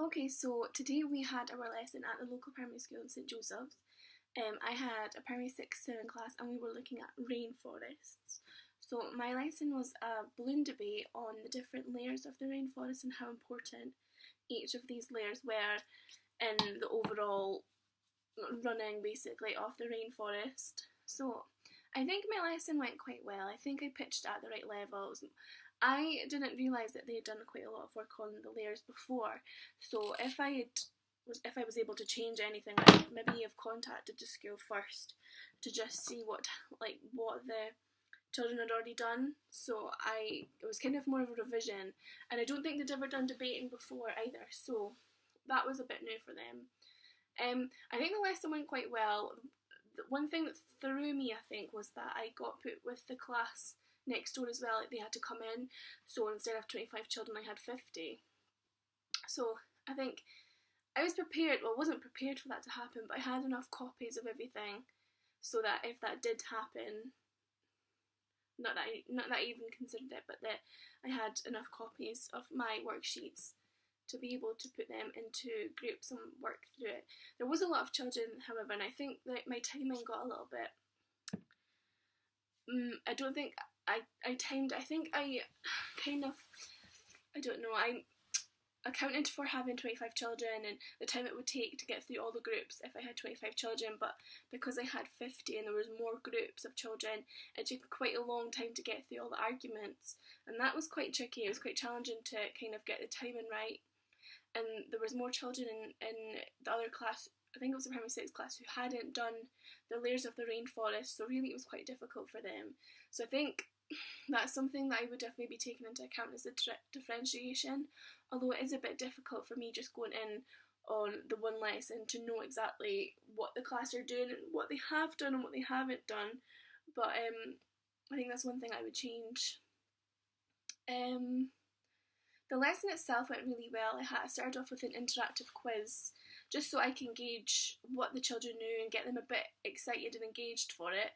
Okay, so today we had our lesson at the local primary school in St Joseph's. I had a primary 6 7 class and we were looking at rainforests. So my lesson was a balloon debate on the different layers of the rainforest and how important each of these layers were in the overall running basically of the rainforest. So I think my lesson went quite well. I think I pitched at the right levels. I didn't realise that they had done quite a lot of work on the layers before, so if I was able to change anything, I'd maybe have contacted the school first to just see what the children had already done. So it was kind of more of a revision, and I don't think they'd ever done debating before either, so that was a bit new for them. I think the lesson went quite well. The one thing that threw me, I think, was that I got put with the class next door as well. Like, they had to come in, so instead of 25 children I had 50. So I think I was prepared, well, I wasn't prepared for that to happen, but I had enough copies of everything so that if that did happen, not that I even considered it, but that I had enough copies of my worksheets to be able to put them into groups and work through it. There was a lot of children, however, and I think that my timing got a little bit, I don't think I timed, I think I kind of, I don't know, I accounted for having 25 children and the time it would take to get through all the groups if I had 25 children, but because I had 50 and there was more groups of children, it took quite a long time to get through all the arguments, and that was quite tricky. It was quite challenging to kind of get the timing right, and there was more children in the other class, I think it was the primary 6 class, who hadn't done the layers of the rainforest, so really it was quite difficult for them. So I think that's something that I would definitely be taking into account, is the differentiation, although it is a bit difficult for me just going in on the one lesson to know exactly what the class are doing and what they have done and what they haven't done, but I think that's one thing I would change. The lesson itself went really well. I started off with an interactive quiz just so I can gauge what the children knew and get them a bit excited and engaged for it.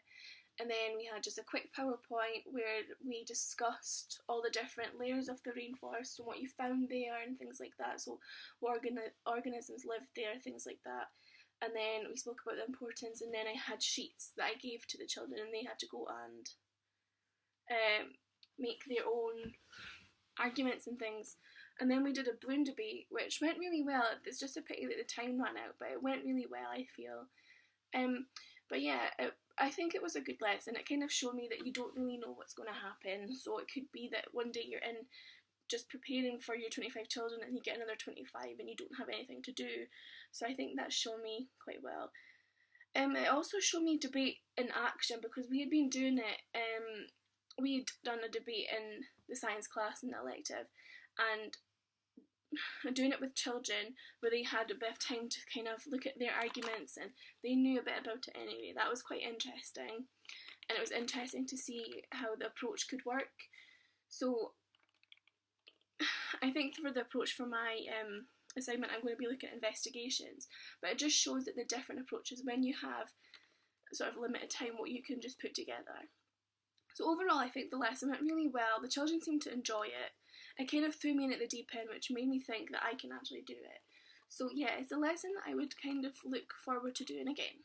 And then we had just a quick PowerPoint where we discussed all the different layers of the rainforest and what you found there and things like that. So what organisms lived there, things like that. And then we spoke about the importance, and then I had sheets that I gave to the children and they had to go and make their own arguments and things. And then we did a balloon debate, which went really well. It's just a pity that the time ran out, but it went really well, I feel. But yeah, I think it was a good lesson. It kind of showed me that you don't really know what's going to happen. So it could be that one day you're in just preparing for your 25 children and you get another 25 and you don't have anything to do. So I think that showed me quite well. It also showed me debate in action, because we had been doing it. We'd done a debate in the science class in the elective, and doing it with children where they had a bit of time to kind of look at their arguments and they knew a bit about it anyway. That was quite interesting, and it was interesting to see how the approach could work. So I think for the approach for my assignment, I'm going to be looking at investigations, but it just shows that the different approaches, when you have sort of limited time, what you can just put together. So overall, I think the lesson went really well. The children seemed to enjoy it. It kind of threw me in at the deep end, which made me think that I can actually do it. So yeah, it's a lesson that I would kind of look forward to doing again.